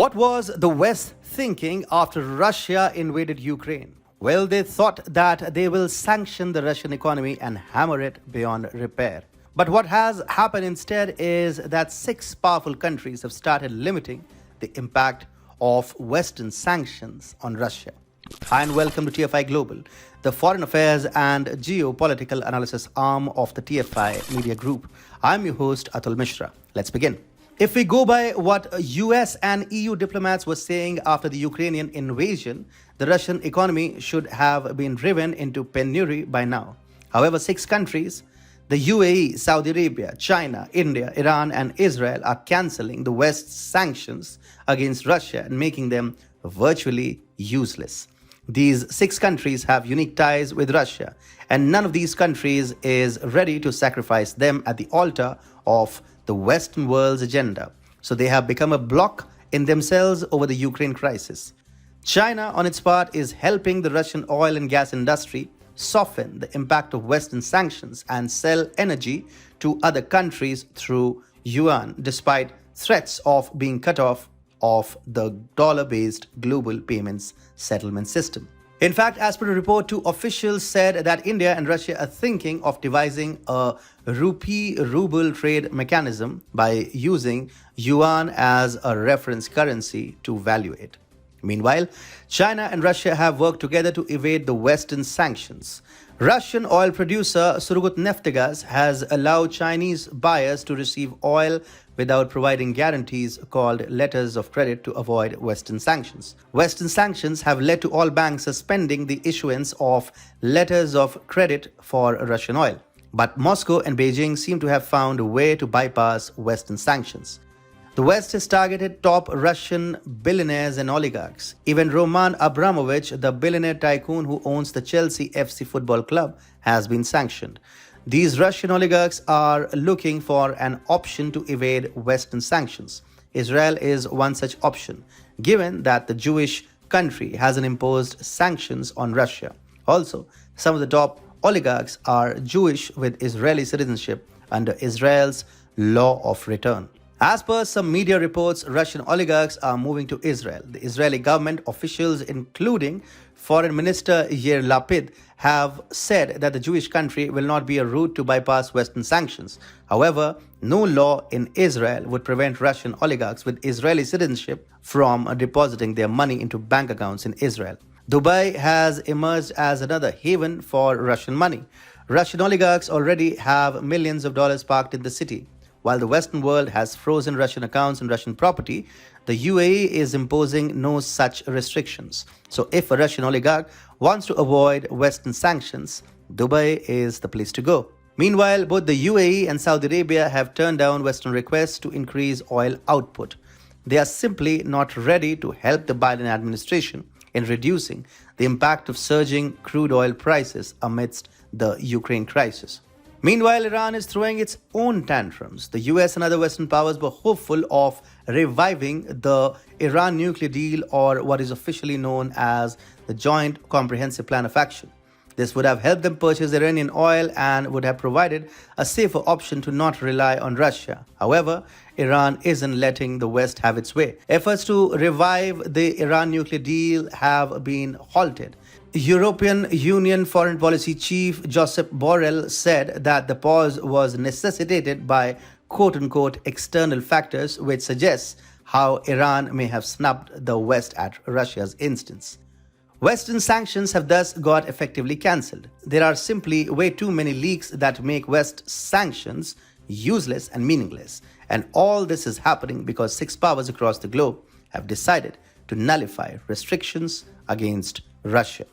What was the West thinking after Russia invaded Ukraine? Well, they thought that they will sanction the Russian economy and hammer it beyond repair. But what has happened instead is that six powerful countries have started limiting the impact of Western sanctions on Russia. Hi and welcome to TFI Global, the foreign affairs and geopolitical analysis arm of the TFI Media Group. I'm your host, Atul Mishra. Let's begin. If we go by what US and EU diplomats were saying after the Ukrainian invasion, the Russian economy should have been driven into penury by now. However, six countries, the UAE, Saudi Arabia, China, India, Iran, and Israel, are cancelling the West's sanctions against Russia and making them virtually useless. These six countries have unique ties with Russia, and none of these countries is ready to sacrifice them at the altar of the Western world's agenda. So they have become a bloc in themselves over the Ukraine crisis. China, on its part, is helping the Russian oil and gas industry soften the impact of Western sanctions and sell energy to other countries through yuan, despite threats of being cut off of the dollar-based global payments settlement system. In fact, as per a report, two officials said that India and Russia are thinking of devising a rupee-ruble trade mechanism by using yuan as a reference currency to value it. Meanwhile, China and Russia have worked together to evade the Western sanctions. Russian oil producer Surgutneftgaz has allowed Chinese buyers to receive oil without providing guarantees called letters of credit to avoid Western sanctions. Western sanctions have led to all banks suspending the issuance of letters of credit for Russian oil. But Moscow and Beijing seem to have found a way to bypass Western sanctions. The West has targeted top Russian billionaires and oligarchs. Even Roman Abramovich, the billionaire tycoon who owns the Chelsea FC football club, has been sanctioned. These Russian oligarchs are looking for an option to evade Western sanctions. Israel is one such option, given that the Jewish country hasn't imposed sanctions on Russia. Also, some of the top oligarchs are Jewish with Israeli citizenship under Israel's law of return. As per some media reports, Russian oligarchs are moving to Israel. The Israeli government officials, including Foreign Minister Yair Lapid, have said that the Jewish country will not be a route to bypass Western sanctions. However, no law in Israel would prevent Russian oligarchs with Israeli citizenship from depositing their money into bank accounts in Israel. Dubai has emerged as another haven for Russian money. Russian oligarchs already have millions of dollars parked in the city. While the Western world has frozen Russian accounts and Russian property, the UAE is imposing no such restrictions. So if a Russian oligarch wants to avoid Western sanctions, Dubai is the place to go. Meanwhile, both the UAE and Saudi Arabia have turned down Western requests to increase oil output. They are simply not ready to help the Biden administration in reducing the impact of surging crude oil prices amidst the Ukraine crisis. Meanwhile, Iran is throwing its own tantrums. The US and other Western powers were hopeful of reviving the Iran nuclear deal, or what is officially known as the Joint Comprehensive Plan of Action. This would have helped them purchase Iranian oil and would have provided a safer option to not rely on Russia. However, Iran isn't letting the West have its way. Efforts to revive the Iran nuclear deal have been halted. European Union Foreign Policy Chief Josep Borrell said that the pause was necessitated by quote-unquote external factors, which suggests how Iran may have snubbed the West at Russia's instance. Western sanctions have thus got effectively cancelled. There are simply way too many leaks that make West sanctions useless and meaningless. And all this is happening because six powers across the globe have decided to nullify restrictions against Russia.